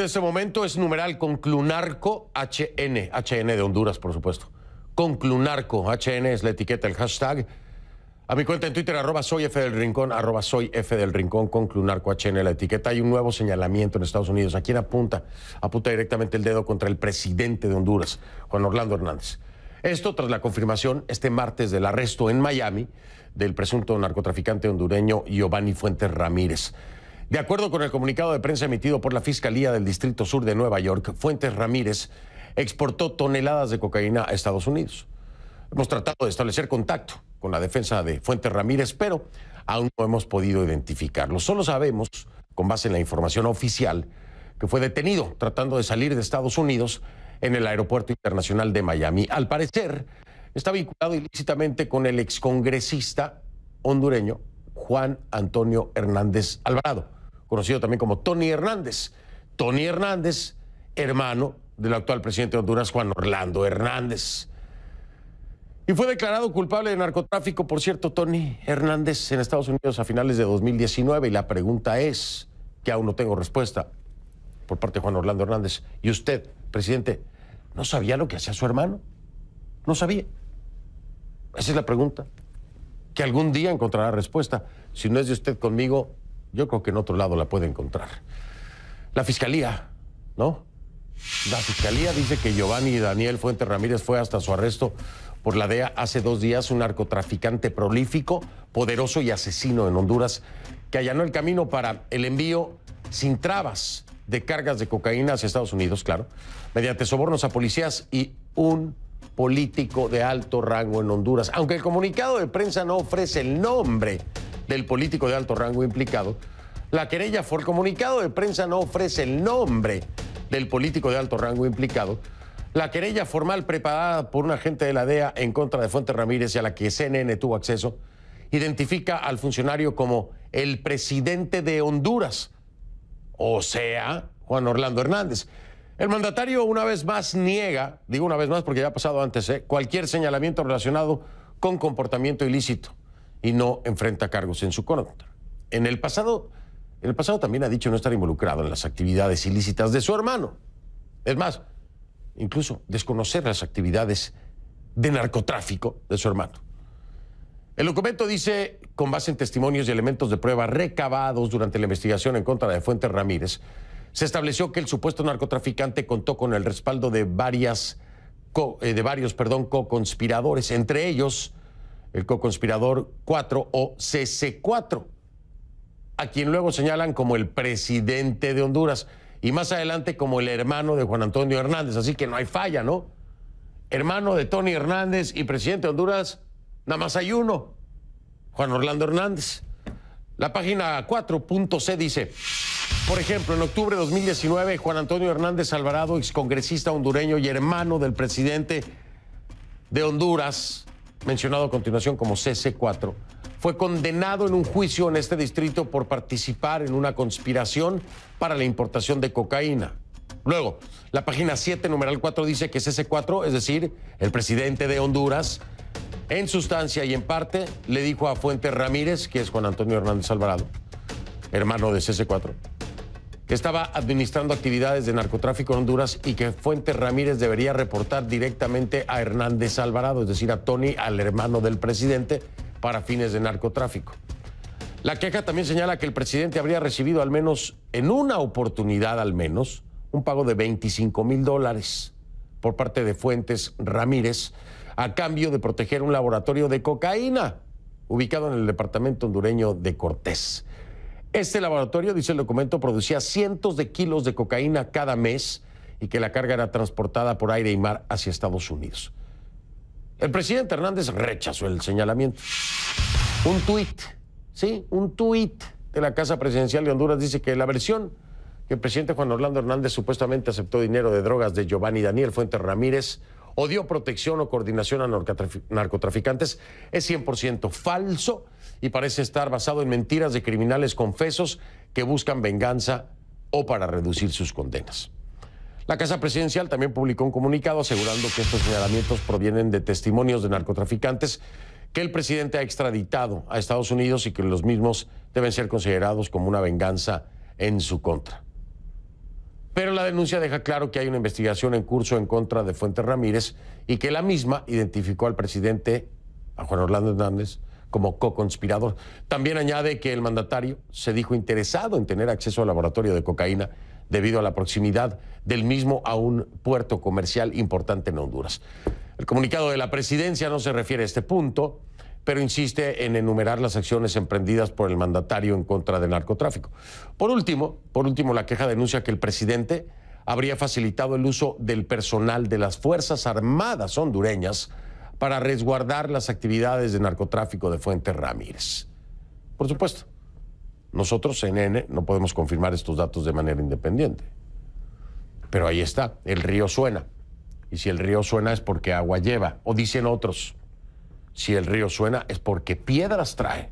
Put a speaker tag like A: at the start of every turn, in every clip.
A: de este momento es numeral Conclunarco HN, HN de Honduras, por supuesto. Conclunarco HN es la etiqueta, el hashtag. A mi cuenta en Twitter, @soy F del Rincón, @soy F del Rincón, Conclunarco HN la etiqueta. Hay un nuevo señalamiento en Estados Unidos. ¿A quién apunta? Apunta directamente el dedo contra el presidente de Honduras, Juan Orlando Hernández. Esto tras la confirmación este martes del arresto en Miami del presunto narcotraficante hondureño Giovanni Fuentes Ramírez. De acuerdo con el comunicado de prensa emitido por la Fiscalía del Distrito Sur de Nueva York, Fuentes Ramírez exportó toneladas de cocaína a Estados Unidos. Hemos tratado de establecer contacto con la defensa de Fuentes Ramírez, pero aún no hemos podido identificarlo. Solo sabemos, con base en la información oficial, que fue detenido tratando de salir de Estados Unidos en el Aeropuerto Internacional de Miami. Al parecer, está vinculado ilícitamente con el excongresista hondureño Juan Antonio Hernández Alvarado, conocido también como Tony Hernández. Tony Hernández, hermano del actual presidente de Honduras, Juan Orlando Hernández. Y fue declarado culpable de narcotráfico, por cierto, Tony Hernández, en Estados Unidos a finales de 2019. Y la pregunta es, que aún no tengo respuesta por parte de Juan Orlando Hernández. ¿Y usted, presidente, no sabía lo que hacía su hermano? ¿No sabía? Esa es la pregunta, que algún día encontrará respuesta. Si no es de usted conmigo, yo creo que en otro lado la puede encontrar. La Fiscalía, ¿no? La Fiscalía dice que Giovanni Daniel Fuentes Ramírez fue hasta su arresto por la DEA hace 2 días, un narcotraficante prolífico, poderoso y asesino en Honduras, que allanó el camino para el envío sin trabas de cargas de cocaína hacia Estados Unidos, claro, mediante sobornos a policías y un político de alto rango en Honduras. Aunque el comunicado de prensa no ofrece el nombre del político de alto rango implicado, el comunicado de prensa no ofrece el nombre del político de alto rango implicado. La querella formal preparada por un agente de la DEA en contra de Fuentes Ramírez y a la que CNN tuvo acceso, identifica al funcionario como el presidente de Honduras, o sea, Juan Orlando Hernández. El mandatario una vez más niega, digo una vez más porque ya ha pasado antes, cualquier señalamiento relacionado con comportamiento ilícito y no enfrenta cargos en su contra. En el pasado también ha dicho no estar involucrado en las actividades ilícitas de su hermano. Es más, incluso desconocer las actividades de narcotráfico de su hermano. El documento dice, con base en testimonios y elementos de prueba recabados durante la investigación en contra de Fuentes Ramírez, se estableció que el supuesto narcotraficante contó con el respaldo de varios co-conspiradores, entre ellos el co-conspirador 4 o CC4, a quien luego señalan como el presidente de Honduras y más adelante como el hermano de Juan Antonio Hernández. Así que no hay falla, ¿no? Hermano de Tony Hernández y presidente de Honduras, nada más hay uno, Juan Orlando Hernández. La página 4.c dice, por ejemplo, en octubre de 2019, Juan Antonio Hernández Alvarado, excongresista hondureño y hermano del presidente de Honduras, mencionado a continuación como CC4, fue condenado en un juicio en este distrito por participar en una conspiración para la importación de cocaína. Luego, la página 7, numeral 4, dice que CC4, es decir, el presidente de Honduras, en sustancia y en parte, le dijo a Fuentes Ramírez, que es Juan Antonio Hernández Alvarado, hermano de CC4, que estaba administrando actividades de narcotráfico en Honduras y que Fuentes Ramírez debería reportar directamente a Hernández Alvarado, es decir, a Tony, al hermano del presidente, para fines de narcotráfico. La queja también señala que el presidente habría recibido al menos, en una oportunidad al menos, un pago de $25,000 por parte de Fuentes Ramírez a cambio de proteger un laboratorio de cocaína ubicado en el departamento hondureño de Cortés. Este laboratorio, dice el documento, producía cientos de kilos de cocaína cada mes y que la carga era transportada por aire y mar hacia Estados Unidos. El presidente Hernández rechazó el señalamiento. Un tuit de la Casa Presidencial de Honduras dice que la versión que el presidente Juan Orlando Hernández supuestamente aceptó dinero de drogas de Giovanni Daniel Fuentes Ramírez o dio protección o coordinación a narcotraficantes es 100% falso y parece estar basado en mentiras de criminales confesos que buscan venganza o para reducir sus condenas. La Casa Presidencial también publicó un comunicado asegurando que estos señalamientos provienen de testimonios de narcotraficantes que el presidente ha extraditado a Estados Unidos y que los mismos deben ser considerados como una venganza en su contra. Pero la denuncia deja claro que hay una investigación en curso en contra de Fuentes Ramírez y que la misma identificó al presidente, a Juan Orlando Hernández, como co-conspirador. También añade que el mandatario se dijo interesado en tener acceso al laboratorio de cocaína debido a la proximidad del mismo a un puerto comercial importante en Honduras. El comunicado de la presidencia no se refiere a este punto, pero insiste en enumerar las acciones emprendidas por el mandatario en contra del narcotráfico. Por último, la queja denuncia que el presidente habría facilitado el uso del personal de las Fuerzas Armadas hondureñas para resguardar las actividades de narcotráfico de Fuentes Ramírez. Por supuesto, nosotros, CNN, no podemos confirmar estos datos de manera independiente. Pero ahí está, el río suena. Y si el río suena es porque agua lleva, o dicen otros, si el río suena es porque piedras trae.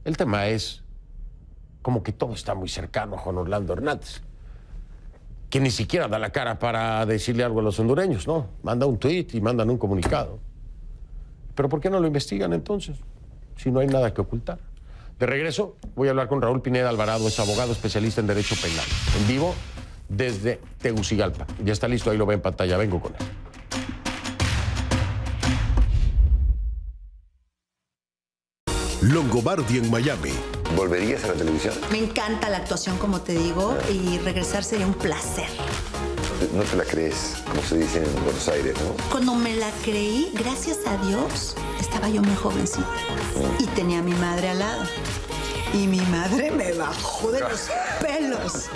A: El tema es como que todo está muy cercano a Juan Orlando Hernández, que ni siquiera da la cara para decirle algo a los hondureños, ¿no? Manda un tuit y mandan un comunicado. ¿Pero por qué no lo investigan entonces, si no hay nada que ocultar? De regreso, voy a hablar con Raúl Pineda Alvarado, es abogado especialista en Derecho Penal, en vivo desde Tegucigalpa. Ya está listo, ahí lo ve en pantalla, vengo con él.
B: Longobardi en Miami.
C: ¿Volverías a la televisión?
D: Me encanta la actuación, como te digo, y regresar sería un placer.
C: No te la crees, como se dice en Buenos Aires, ¿no?
D: Cuando me la creí, gracias a Dios, estaba yo muy jovencita. Y tenía a mi madre al lado. Y mi madre me bajó de los pelos.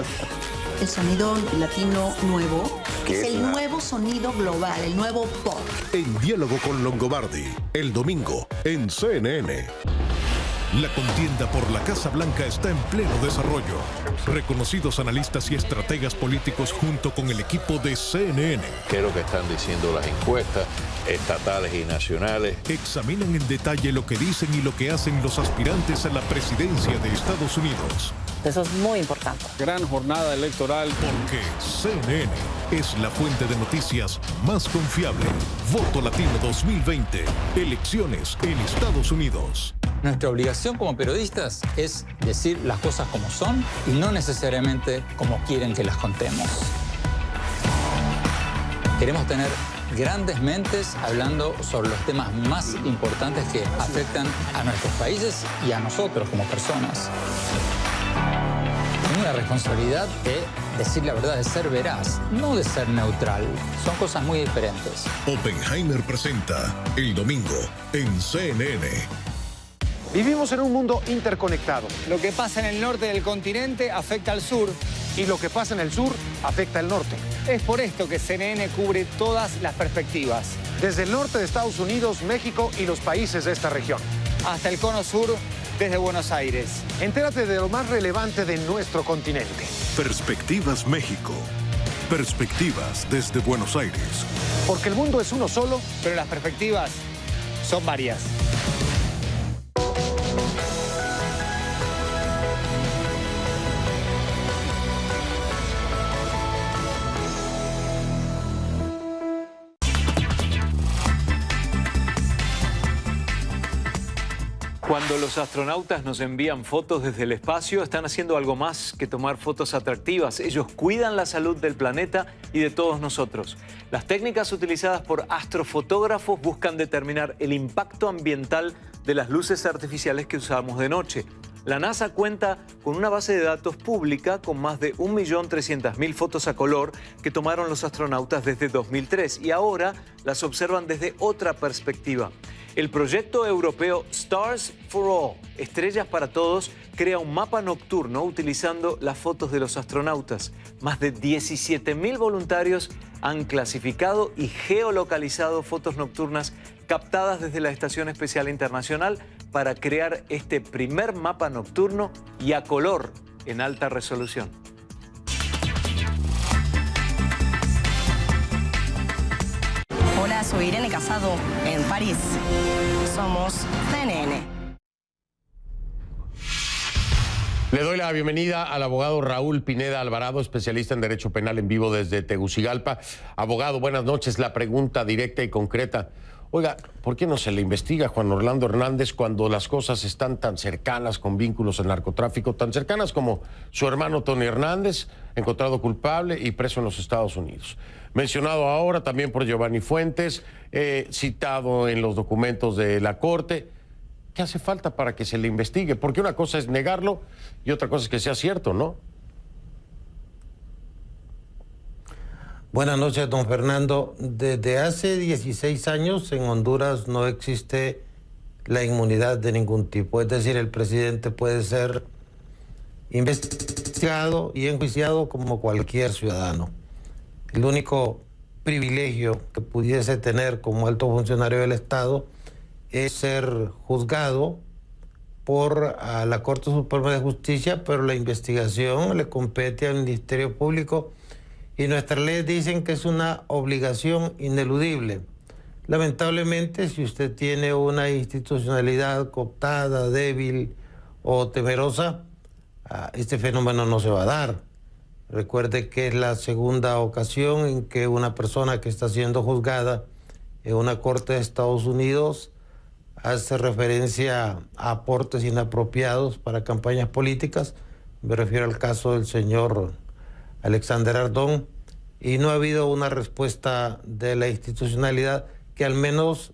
D: El sonido latino nuevo es el nuevo sonido global, el nuevo pop.
B: En Diálogo con Longobardi, el domingo en CNN. La contienda por la Casa Blanca está en pleno desarrollo. Reconocidos analistas y estrategas políticos junto con el equipo de CNN
E: ¿Qué es lo que están diciendo las encuestas estatales y nacionales?
B: examinan en detalle lo que dicen y lo que hacen los aspirantes a la presidencia de Estados Unidos.
F: Eso es muy importante.
G: Gran jornada electoral.
B: Porque CNN es la fuente de noticias más confiable. Voto Latino 2020. Elecciones en Estados Unidos.
H: Nuestra obligación como periodistas es decir las cosas como son y no necesariamente como quieren que las contemos. Queremos tener grandes mentes hablando sobre los temas más importantes que afectan a nuestros países y a nosotros como personas. Tengo la responsabilidad de decir la verdad, de ser veraz, no de ser neutral. Son cosas muy diferentes.
B: Oppenheimer presenta el domingo en CNN.
I: Vivimos en un mundo interconectado.
G: Lo que pasa en el norte del continente afecta al sur.
I: Y lo que pasa en el sur afecta al norte.
G: Es por esto que CNN cubre todas las perspectivas.
I: Desde el norte de Estados Unidos, México y los países de esta región.
G: Hasta el cono sur, desde Buenos Aires.
I: Entérate de lo más relevante de nuestro continente.
B: Perspectivas México. Perspectivas desde Buenos Aires.
I: Porque el mundo es uno solo,
G: pero las perspectivas son varias.
J: Cuando los astronautas nos envían fotos desde el espacio, están haciendo algo más que tomar fotos atractivas. Ellos cuidan la salud del planeta y de todos nosotros. Las técnicas utilizadas por astrofotógrafos buscan determinar el impacto ambiental de las luces artificiales que usamos de noche. La NASA cuenta con una base de datos pública con más de 1.300.000 fotos a color que tomaron los astronautas desde 2003 y ahora las observan desde otra perspectiva. El proyecto europeo Stars for All, Estrellas para Todos, crea un mapa nocturno utilizando las fotos de los astronautas. Más de 17.000 voluntarios han clasificado y geolocalizado fotos nocturnas captadas desde la Estación Espacial Internacional para crear este primer mapa nocturno y a color en alta resolución.
F: Hola, soy Irene Casado en París. Somos CNN.
A: Le doy la bienvenida al abogado Raúl Pineda Alvarado, especialista en Derecho Penal en vivo desde Tegucigalpa. Abogado, buenas noches. La pregunta directa y concreta. Oiga, ¿por qué no se le investiga a Juan Orlando Hernández cuando las cosas están tan cercanas con vínculos al narcotráfico, tan cercanas como su hermano Tony Hernández, encontrado culpable y preso en los Estados Unidos? Mencionado ahora también por Giovanni Fuentes, citado en los documentos de la Corte. ¿Qué hace falta para que se le investigue? Porque una cosa es negarlo y otra cosa es que sea cierto, ¿no?
K: Buenas noches, don Fernando. Desde hace 16 años en Honduras no existe la inmunidad de ningún tipo. Es decir, el presidente puede ser investigado y enjuiciado como cualquier ciudadano. El único privilegio que pudiese tener como alto funcionario del Estado es ser juzgado por la Corte Suprema de Justicia, pero la investigación le compete al Ministerio Público y nuestras leyes dicen que es una obligación ineludible. Lamentablemente, si usted tiene una institucionalidad cooptada, débil o temerosa, este fenómeno no se va a dar. Recuerde que es la segunda ocasión en que una persona que está siendo juzgada en una corte de Estados Unidos hace referencia a aportes inapropiados para campañas políticas. Me refiero al caso del señor Alexander Ardón, y no ha habido una respuesta de la institucionalidad que al menos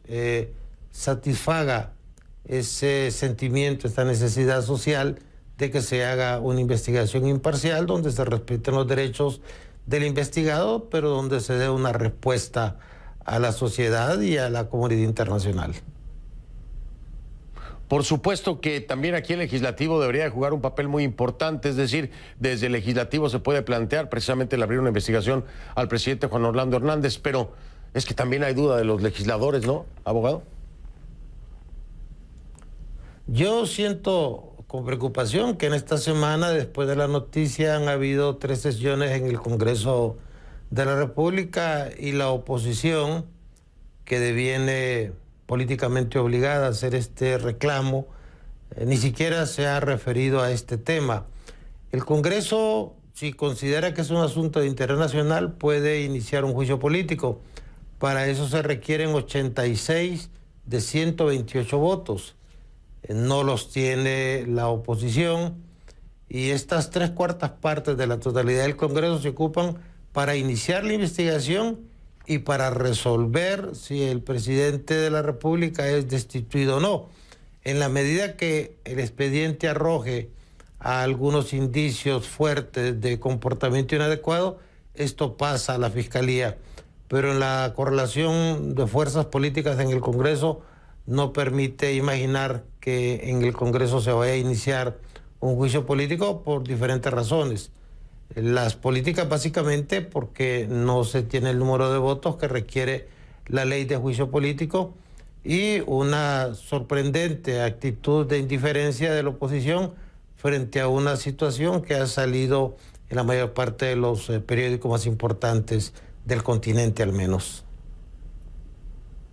K: satisfaga ese sentimiento, esta necesidad social de que se haga una investigación imparcial donde se respeten los derechos del investigado, pero donde se dé una respuesta a la sociedad y a la comunidad internacional.
A: Por supuesto que también aquí el legislativo debería de jugar un papel muy importante, es decir, desde el legislativo se puede plantear precisamente el abrir una investigación al presidente Juan Orlando Hernández, pero es que también hay duda de los legisladores, ¿no, abogado?
K: Yo siento con preocupación que en esta semana, después de la noticia, han habido 3 sesiones en el Congreso de la República y la oposición, que deviene políticamente obligada a hacer este reclamo, ni siquiera se ha referido a este tema. El Congreso, si considera que es un asunto de interés nacional, puede iniciar un juicio político. Para eso se requieren 86 de 128 votos. No los tiene la oposición y estas 3/4 partes de la totalidad del Congreso se ocupan para iniciar la investigación y para resolver si el presidente de la República es destituido o no. En la medida que el expediente arroje a algunos indicios fuertes de comportamiento inadecuado, esto pasa a la Fiscalía. Pero en la correlación de fuerzas políticas en el Congreso no permite imaginar que en el Congreso se vaya a iniciar un juicio político por diferentes razones. Las políticas básicamente porque no se tiene el número de votos que requiere la ley de juicio político y una sorprendente actitud de indiferencia de la oposición frente a una situación que ha salido en la mayor parte de los periódicos más importantes del continente al menos.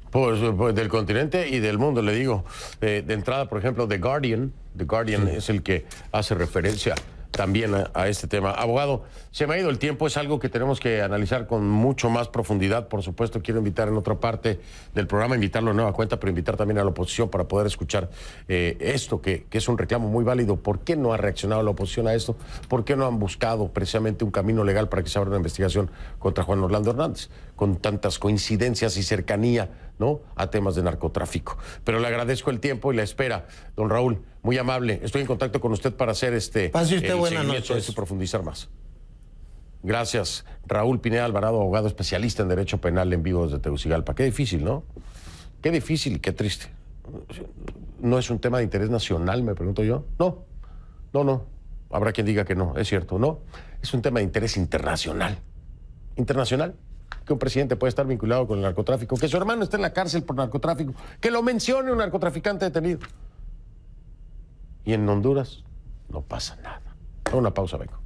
A: Pues del continente y del mundo, le digo. De entrada, por ejemplo, The Guardian sí, es el que hace referencia también a este tema. Abogado, se me ha ido el tiempo, es algo que tenemos que analizar con mucho más profundidad. Por supuesto, quiero invitar en otra parte del programa, invitarlo a nueva cuenta, pero invitar también a la oposición para poder escuchar esto, que es un reclamo muy válido. ¿Por qué no ha reaccionado la oposición a esto? ¿Por qué no han buscado precisamente un camino legal para que se abra una investigación contra Juan Orlando Hernández, con tantas coincidencias y cercanía, ¿no?, a temas de narcotráfico? Pero le agradezco el tiempo y la espera, don Raúl, muy amable. Estoy en contacto con usted para hacer
K: Pase usted buenas noches
A: y profundizar más. Gracias. Raúl Pineda Alvarado, abogado especialista en Derecho Penal, en vivo desde Tegucigalpa. Qué difícil, ¿no? Qué difícil y qué triste. ¿No es un tema de interés nacional, me pregunto yo? No. Habrá quien diga que no, es cierto, no. Es un tema de interés internacional. ¿Internacional? Que un presidente puede estar vinculado con el narcotráfico, que su hermano esté en la cárcel por narcotráfico, que lo mencione un narcotraficante detenido. Y en Honduras no pasa nada. Una pausa, vengo.